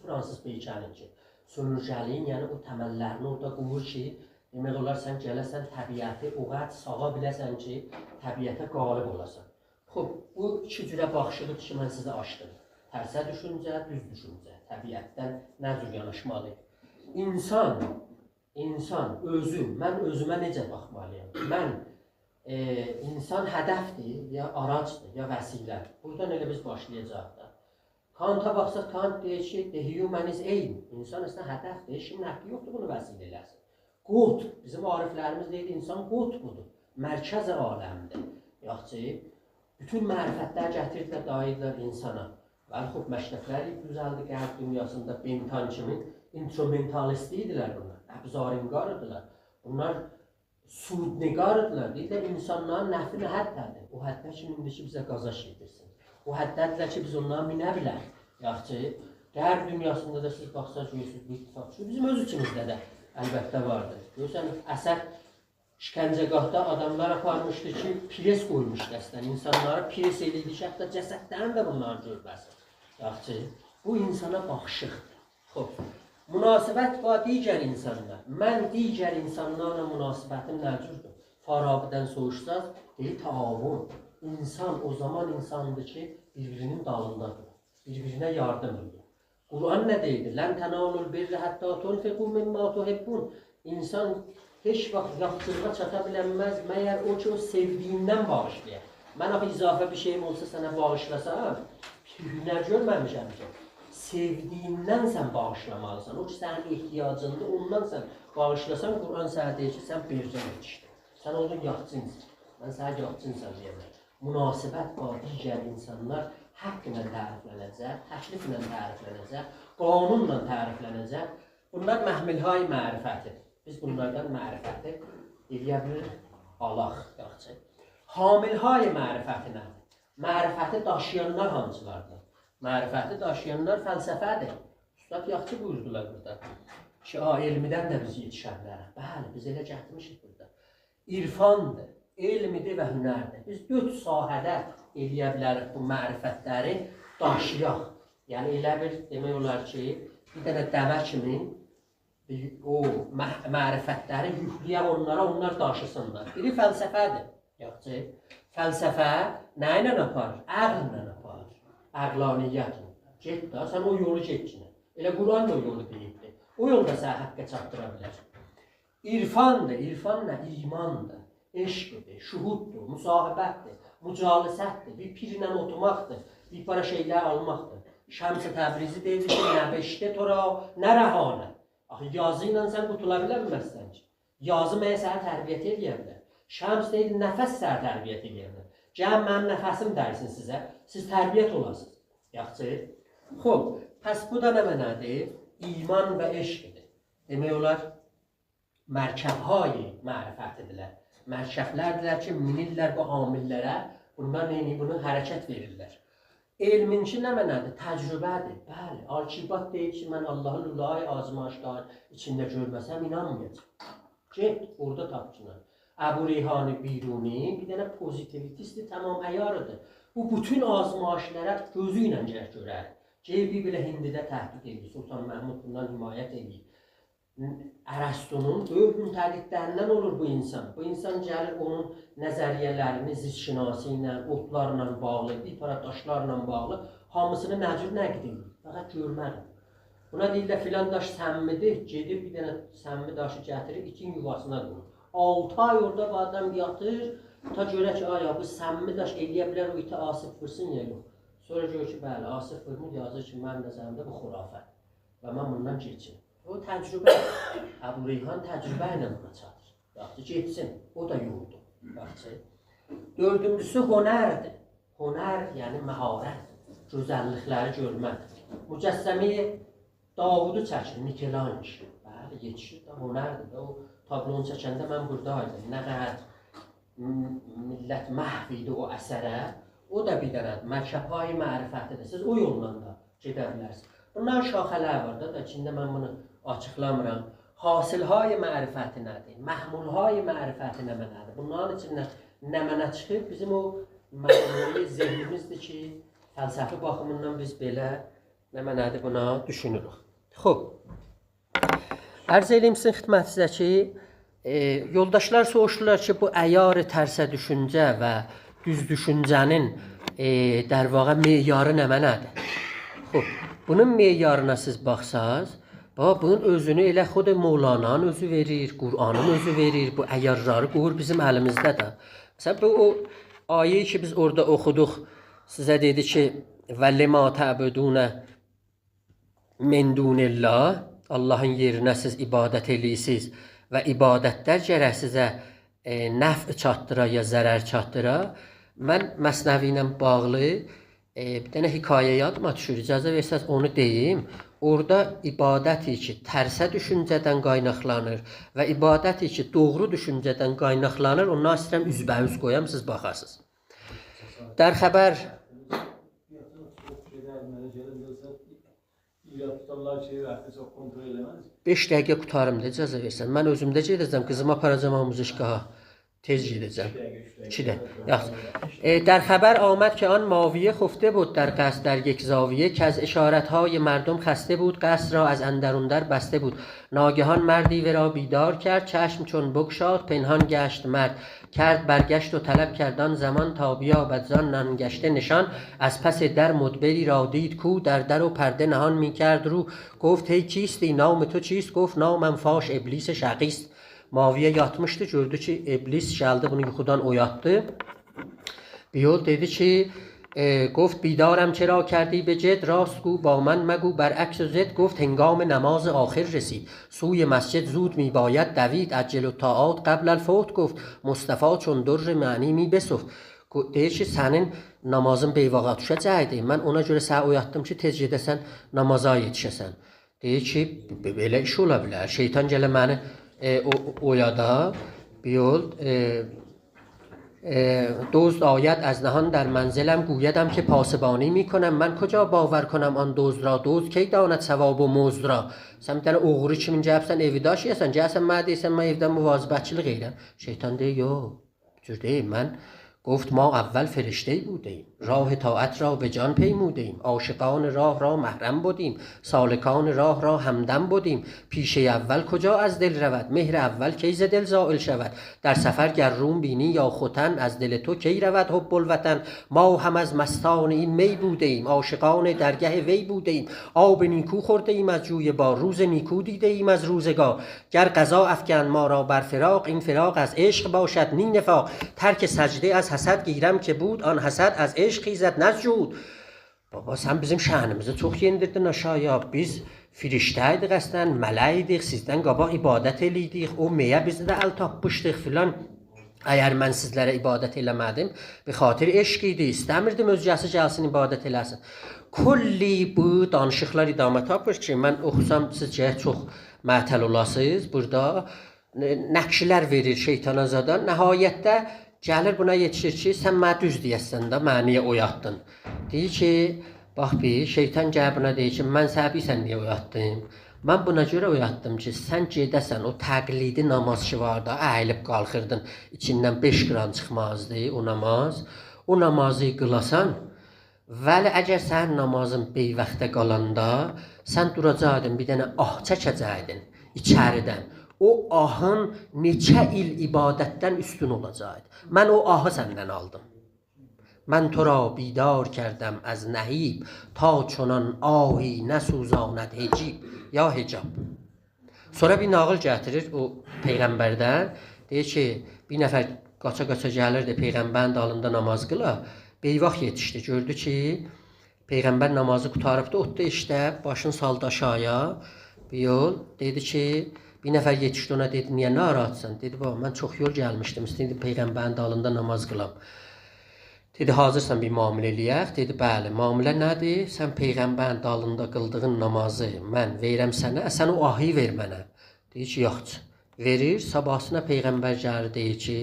Fransız Beykənin ki, sönürcəliyin, yəni o təməllərini orada qoyur ki, demək olar sən gələsən təbiəti o qədər sağa biləsən ki, təbiətə qalib olasan. Xoş, bu iki cürə baxışıdır ki, mən sizə açdım. Tərsə düşüncə, düz düşüncə, təbiətdən nə cür yanaşmalıyıq. İnsan özüm, mən özümə necə baxmalıyam? Mən, insan hədəfdir, ya aracdır, ya vəsilə. Buradan elə biz başlayacaq da. Kant'a baxsaq, Kant deyir ki, the human is aim. İnsan əslində hədəfdir, şimdi həqqi yoxdur bunu vəsilə eləsin. Qut, bizim ariflərimiz deyir, insan qut budur, mərkəz aləmdir. Yaxçı, bütün mərifətlər gətirdilər, dairlər insana. Bəli, xub, məşrəflər düzəldi qərb dünyasında, Bentham kimi instrumentalisti idilər bunlar, əbzarinqarıdırlar. Bunlar sudniqarıdırlar, deyirlər, insanların nəfi nə həddədir. O həddə ki, indiki bizə qazaş yedirsin. O həddədirlər ki, biz ondan minə bilək. Yaxçı, qərb dünyasında da siz baxsaq görürsünüz, bu ittifaq. Bizim öz içimizdə də əlbəttə vardır. Görürsən, Əsəd işgəncəgahda adamlar aparmışdı ki, pires qoymuşdu əslən. İnsanları pires eləydi ki, hətta cəsədlərini də bunların görməsin. Yaxçı, bu insana baxışıqdır. Xoş, münasibət var digər insanlar. Mən digər insanlarla münasibətim nə cürdür? Farabidən soruşsaz, deyil, taavun. İnsan o zaman insandır ki, birbirinin dalındadır, birbirine yardım edir. Kur'an nə deyir? Lən tənalul birri hətta tunfiqu mimma tuhibbun. İnsan heç vaxt yaxşılığa çata bilənməz, məyər o ki, o sevdiyindən bağışlayır. Mən axı izafə bir şeyim olsa sənə bağışlasam, hünər görməmişəm ki, sevdiyindən sən bağışlamalısan. O ki, sənin ehtiyacındır, ondan sən bağışlasan, Kur'an sənə deyir ki, sən bircən etişdir. Sən onun yaxçınsan, mən sənə yaxçınsan deyəmək. Münasibət var, digər insanlar həqqlə təriflənəcək, təkliflə təriflənəcək, qanunla təriflənəcək. Bunlar məhmilhay mərifətidir. Biz bunlardan mərifəti eləyə bilirik, alaq, yaxçı. Hamilhay mərifəti nədir? Mərifəti daşıyanlar hansılardır? Mərifəti daşıyanlar fəlsəfədir. Üstad yaxçı buyurdular burada. Ki, elmidən də biz yetişənlərə. Bəli, biz elə gətirmişik burada. İrfandır. elmidir və hünərdir. Biz 4 sahədə eləyə bilərik bu mərifətləri daşıyaq. Yəni elə bir demək olar ki, bir dənə dəvə kimi o mərifətləri yükləyək onlara, onlar daşısınlar. Biri fəlsəfədir. Yaxşı, fəlsəfə nə ilə aparır? Əqllə aparır. Əqlaniyyətlə. Get da, sən o yolu getçinə. Elə Quran da o yolu deyibdir. O yolda səni həqqə çatdıra bilər. İrfandır. İrfan nə? İmandır. Eşqdir, şuhuddur, müsahibətdir, mücalisətdir, bir pirlə oturmaqdır, bir para şeylər almaqdır. Şəms-i Təbrizi deyir ki, nə beşdə tora, nə rəhanə. Axı, yazı ilə sən qutula bilməzsən ki. Yazı mənə səni tərbiyyət edə bilər. Şəms deyir, nəfəs səni tərbiyyət edə bilər. Gəlin, mənim nəfəsim dərsin sizə, siz tərbiyyət olasınız. Yaxşı. Xoş, pəs bu da nə mənədir? İman və eşqdir. Demək olar, mərkəbhayı mərifətidirlər. Mərkəblərdirlər ki, minirlər bu amillərə, bunlar neyini, bunu hərəkət verirlər. Elminki nə mənədir? Təcrübədir. Bəli, Alkibat deyir ki, mən Allahın lülayı azmaşların içində görməsəm, inanmayacaq. Get, orada tapçılar. Əbu Reyhani Biruni bir dənə pozitivitisti, tamam əyarıdır. Bu, bütün azmaşlara gözü ilə görər. Cevbi belə Hindidə təhqiq edir, Sultan Məhmud bundan himayət edir. Ərəstunun böyük müntəqidlərindən olur bu insan. Bu insan gəlir onun nəzəriyyələrini zidşinası ilə, otlarla bağlı, bir para daşlarla bağlı hamısını nəcür nəqd edir. Fəqət görmədim. Buna deyirlər filan daş səmmidir, gedib bir dənə səmmi daşı gətirir, itin yuvasına qoyur. 6 ay orada bu adam yatır, ta görə ki, aya bu səmmi daş eləyə bilər o iti asıb vursun ya yox. Sonra gör ki, bəli, asıb vurmur, yazır ki, mənim nəzərimdə bu xurafət və mən bundan keçim. O təcrübə, Əbu Reyhan təcrübə ilə buna çatır. Yaxşı, getsin, o da yoldur. Yaxşı. Dördüncüsü honərdir. Honər, yəni məharət, gözəllikləri görməkdir. Mücəssəməyi Davudu çəkir, Mikelanji. Bəli, yetişir də honərdir. O tablonu çəkəndə mən buradaydım. Nə qədər millət məhv idi o əsərə, o da bir dənə mərkəbhayı mərifətidir. Siz o yolla da gedə bilərsiniz. Bunlar şaxələr var da, içində mən bunu açıqlamıram. Hasilhay mərifəti nədir? Məhmulhay mərifəti nə mənədir? Bunların içində nə mənə çıxıb bizim o məmuli zehnimizdir ki, fəlsəfi baxımından biz belə nə mənədir buna düşünürük. Xoş. Ərz edeyim sizin xidmətinizdə ki, yoldaşlar soruşdular ki, bu əyar tərsə düşüncə və düz düşüncənin در واقع meyarı nə mənədir? Xoş. Bunun meyarına siz baxsaz, bunun özünü elə xud Mevlana'nın özü verir, Qur'anın özü verir, bu əyarları qoyur bizim əlimizdə də. Məsələn, bu o ayeyi ki biz orada oxuduq, sizə dedi ki, və limə təbudunə min dunillah, Allahın yerinə siz ibadət eləyirsiniz və ibadətlər gərək sizə nəf çatdıra ya zərər çatdıra. Mən Məsnəvi ilə bağlı bir dənə hikayə yadıma düşür, icazə versəz onu deyim. Orada ibadəti ki, tərsə düşüncədən qaynaqlanır və ibadəti ki, doğru düşüncədən qaynaqlanır, ondan istəyirəm üzbəyüz qoyam, siz baxarsınız. Dər xəbər beş dəqiqə qutarımda icazə versən. Mən özümdə gedəcəm, qızımı aparacam amuzişgaha. تیز جیدم چیده در خبر آمد که آن ماویه خفته بود در قصر در یک زاویه که از اشارتهای مردم خسته بود قصر را از اندرون در بسته بود ناگهان مردی ورا بیدار کرد چشم چون بگشاد پنهان گشت مرد کرد برگشت و طلب کردان زمان تا بیابد زان ننگشته نشان از پس در مدبری را دید کو در و پرده نهان می کرد رو گفت هی کیستی نام تو چیست گفت نامم فاش ابلیس şəqist Maviye yatmışdı, gördü ki iblis geldi bunu yuxudan oyatdı. Bir yol dedi ki گفت بیدارم چرا کردی به جد راست گو با من مگو برعکس زد گفت هنگام نماز آخر رسید سوی مسجد زود می باید دوید عجل و طاعات قبل الفوت گفت مصطفی چون در معنی می بسفت deyir ki sənin namazın beyvağa düşəcəkdir. Mən ona görə səni oyatdım ki tez gedəsən namaza yetişəsən. Deyir ki belə iş ola bilər. Şeytan gələ məni oyada bir yol دزد آید از نهان در منزلم گویدم که پاسبانی میکنم من کجا باور کنم آن دزد را دزد کی داند ثواب و مزد را sən bir dənə oğru kimin gəlibsən evi daşıyəsən gəlsən mənə deyirsən mən evdən müvazibəçilik edirəm şeytan deyir yox جور deyil. من گفت ما اول فرشته بودیم، راه طاعت را به جان پیمودیم، عاشقان راه را محرم بودیم، سالکان راه را همدم بودیم. پیشه اول کجا از دل رود، مهر اول کی ز دل زائل شود. در سفر گر روم بینی یا ختن، از دل تو کی رود حب الوطن. ما هم از مستان این می بودیم، عاشقان درگه وی بودیم. آب نیکو خورده ایم از جوی بار، روز نیکو دیده ایم از روزگار. گر قضا افکند ما را بر فراق، این فراق از عشق باشد نی نفاق. ترک سجده از حسد گیرم که بود، آن حسد az eşq xizət nəzcud. Baba sen bizim şənimizi çox yendirdin aşağıya. Biz firiştəydik əslən, mələydik, sizdən qabaq ibadət eləydik. O meyə biz də əl tapmışdıq filan. Əgər mən sizlərə ibadət eləmədim, bir xatir eşq idi. İstəmirdim özgəsi gəlsin ibadət eləsin. Kulli bu danışıqlar idamə tapır ki, mən oxusam sizcə çox mətəl olasınız. Burada nəqşilər verir şeytana zadan. Nəhayətdə gəlir buna yetişir ki, sən mənə düz deyəsən də, məni niyə oyatdın? Deyir ki, bax bir, şeytan gəlir buna deyir ki, mən səhəbi sən niyə oyatdım? Mən buna görə oyatdım ki, sən gedəsən, o təqlidi namaz ki var da, əyilib qalxırdın, içindən 5 qram çıxmazdı o namaz. O namazı qılasan, vəli əgər sənin namazın beyvəxtə qalanda, sən duracaqdın, bir dənə ah çəkəcəkdin içəridən. O ahın neçə il ibadətdən üstün olacaqdı. Mən o ahı səndən aldım. Mən tora bidar kərdəm əz nəhib, ta çonan ahi nəsuzanət hecib, ya hecab. Sonra bir nağıl gətirir o Peyğəmbərdən. Deyir ki, bir nəfər qaça-qaça gəlirdi Peyğəmbərin dalında namaz qıla. Beyvax yetişdi, gördü ki, Peyğəmbər namazı qutarıbdı, otda işdə, başını saldı aşağıya. Bir yol, dedi ki, bir nəfər yetişdi ona, dedi, niyə narahatsan? Dedi, baba, mən çox yol gəlmişdim, istəyirdim Peyğəmbərin dalında namaz qılam. Dedi, hazırsan bir müamilə eləyək? Dedi, bəli, müamilə nədir? Sən Peyğəmbərin dalında qıldığın namazı mən verirəm sənə, sən o ahı ver mənə. Deyir ki, yoxdur. Verir, sabahsına Peyğəmbər gəlir, deyir ki,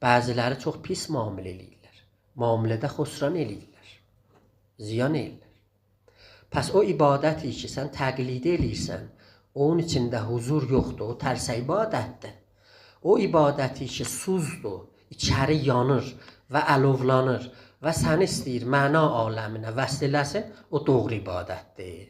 bəziləri çox pis müamilə eləyirlər. Müamilədə xosran eləyirlər, ziyan eləyirlər. Pəs o ibadəti ki, sən təqlid eləyirsən, onun içində huzur yoxdur, o tərsə ibadətdir. O ibadəti ki, suzdur, içəri yanır və əlovlanır və səni istəyir məna aləminə vəsl eləsin, o doğru ibadətdir.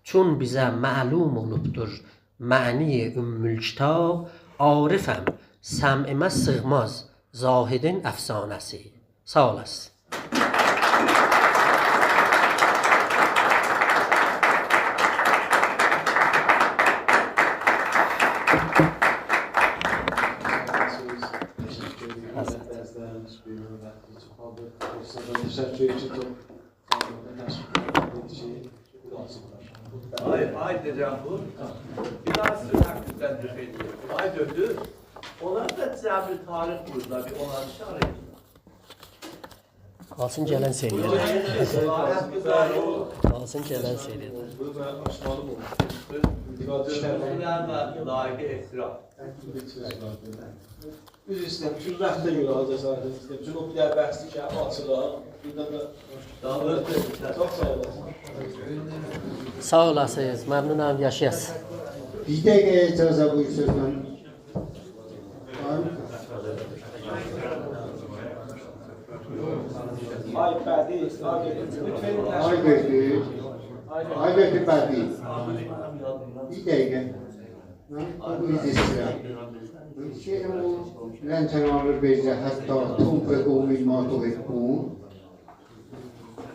Çun bizə məlum olubdur məni ümmül kitab, arifəm, səmimə sığmaz zahidin əfsanəsi. Sağ olasın. Ay diyeceğim bu. Biraz hakkında düşeydi. Ay döndü. Onlar da Cəbri Tarix burada bir onları çağırayım. Qalsın gələn seriyə. Qalsın gələn seriyə. Bu mənim aşmalım oldu. Layıqı ehtiram. Biz istəyəm ki, rəftə görə cəsarət istəyəm. Çünki o bir də bəhsli ki, açılar. Bir də çox sağ olasın. Sağ olasınız, məmnunam, yaşayasın. Bir dəqiqə icazə buyursunuz mən. Ay bədi, lütfen. Ay verdi bədi. Bir dəqiqə. Mən bu istəyirəm. Şeyim o لن تنالوا البر حتى تنفقوا مما تحبون.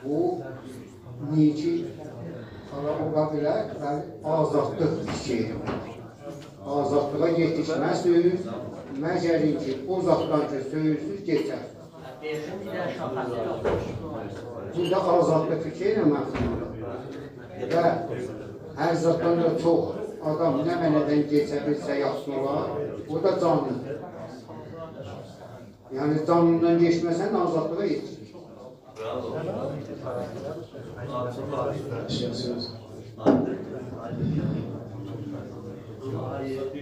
Bu niçin? Ola bilər və azadlıq şeydir. Azadlığa yetişməzsiniz, məgərin ki, o zatdan ki, söyürsüz, geçər. Burada azadlıq fikirlə məxsumdur. Və hər zatdan da çox adam nə mənədən geçə bilsə yaxşı olar, o da canlıdır. Yəni canlından geçməsən azadlığa yetişir.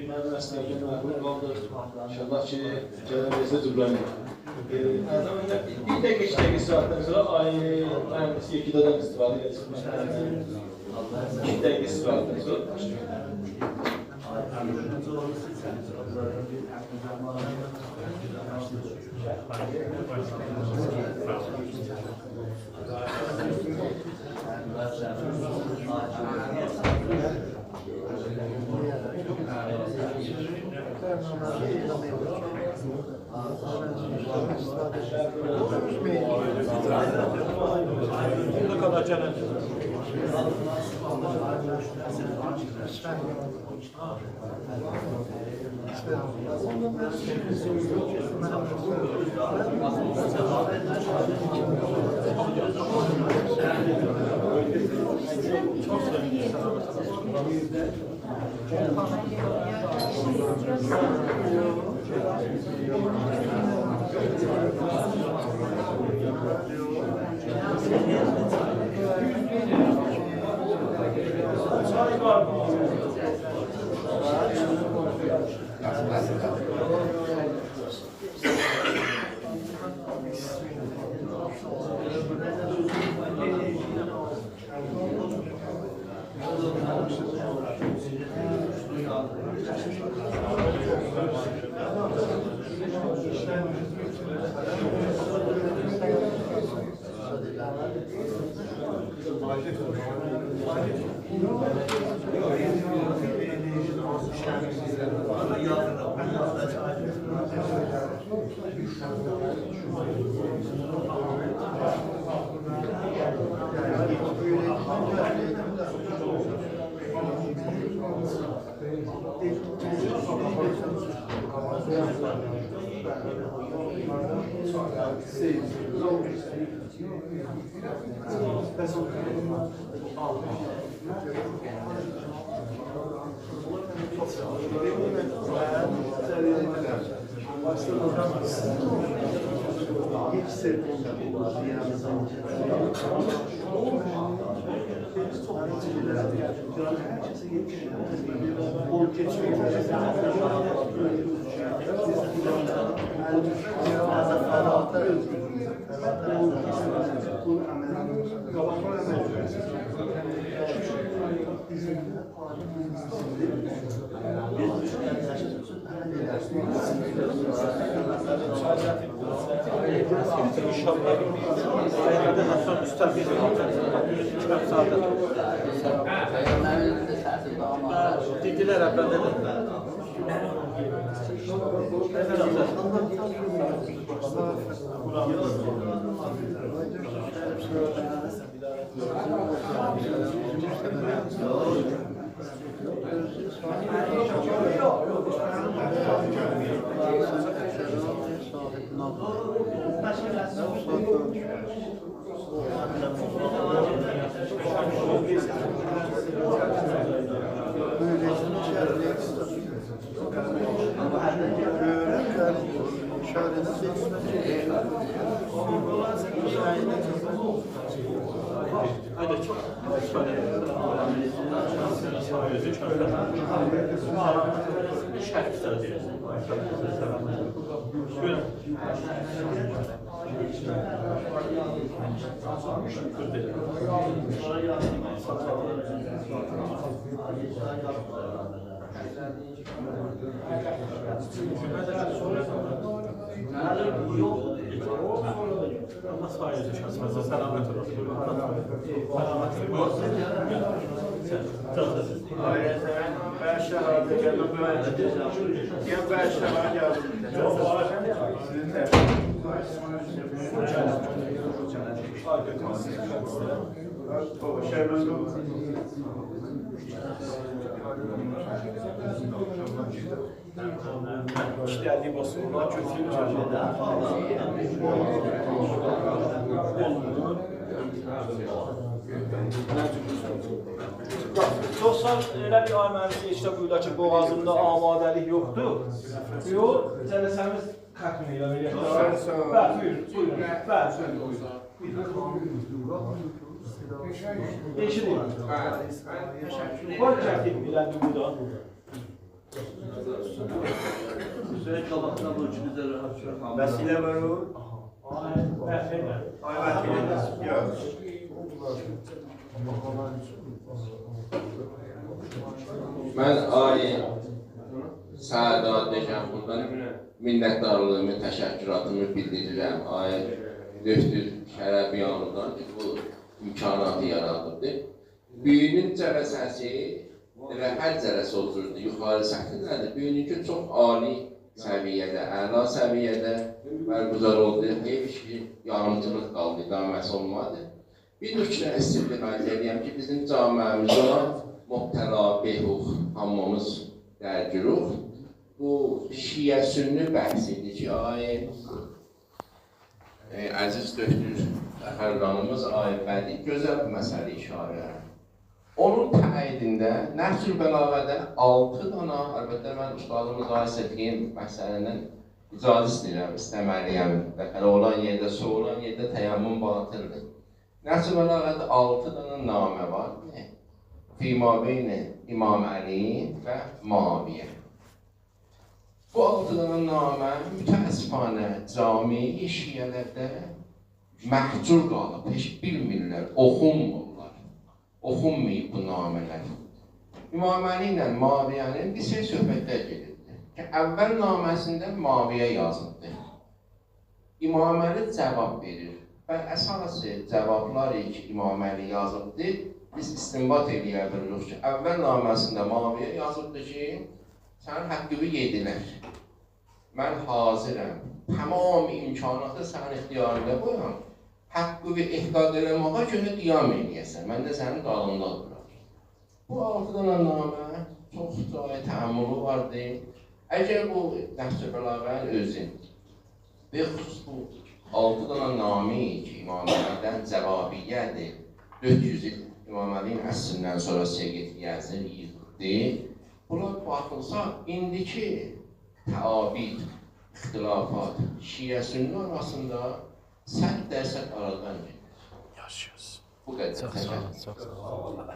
Mən məsləhətlə məğlub qaldır. İnşallah ki, gələcəkdə cüblənir. Bir dəqiqə, 2 dəqiqə istirahətdən sonra ayın 2-dədən istifadə edəcək. 2 dəqiqə istirahətdən sonra. Ne kadar canım. Dediler evvel işlerdi basınlar kötü Dostlar, elə bir ay mühəndisi işdə buyurlar ki, boğazımda amadəlik yoxdur. Yox, cələsəmiz xətmin elə verir. Bəli, buyurun. Eşidin. Var çəkdim biləndi buradan. Hüseyin qabaqdan bu üçünüzə rahat çıxarmam. Vəsilə var o. Vəsilə. Ay vəsilə. Yox. من آقای سعداد نژادپور minnətdarlığımı, təşəkküratımı bildirirəm. Ay Döktür Şərəbiyanlıdan bu imkanatı yaradırdı. Büyünün cərəsəsi və hər cərəsi otururdu. Yuxarı səthi nədir? Büyününki çox ali səviyyədə, əla səviyyədə bərqüzar oldu. Heç ki, yarımcılıq qaldı, idaməsi olmadı. Bir nöqtə istirahət edəyəm ki, bizim camiəmiz olan Mübtəla Behuq hamımız dərgiruq. Bu şiə sünni bəhsidir ki, əziz Döktür Fərqanımız bədi gözəl bir məsələ işarə. Onun təqidində Nəhcül Bəlağədə 6 dana, əlbəttə mən ustadımız etdiyim məsələdən icazə istəyirəm, istəməliyəm. Bəxələ olan yerdə, su olan yerdə təyammüm batıldır. Nəhcül Bəlağədə 6 dana namə var. Fîmâbeyn İmam Əli və Muaviyə. Bu 6 dana namə mütəəssifanə cami-i şiyələrdə məhcur qalıb, heç bilmirlər, oxunmurlar. Oxunmayıb bu namələr. İmam Əli ilə Muaviyyənin bir söhbətlər gedirdi. Əvvəl naməsində Muaviyyə yazıldı. İmam Əli cavab verir. Və əsası cavabları ki, İmam Əli yazıldı, biz istinbat eləyə bilirik ki, əvvəl naməsində Muaviyyə yazıldı ki, sənin haqqını yedilər. Mən hazırəm. Tamam imkanatı sənin ixtiyarında qoyam. Haqqı və ehtidad eləməyə görə qiyam eləyəsən. Mən də sənin qalında durar. Bu 6 dana namə çox cayı təəmmülü vardı. Əgər bu Nəhcül Bəlağənin özü və xüsus bu 6 dana namə ki, İmam Əlidən cəvabiyyədir. 400 il İmam Əlinin əsrindən sonra Seyid Yəzin yığdı. Buna baxılsa, indiki təabid, ixtilafat, şiə sünni arasında 100% aradan gedir. Yaşıyoruz. Bu qədər. Çok sağ olun, çok sağ olun.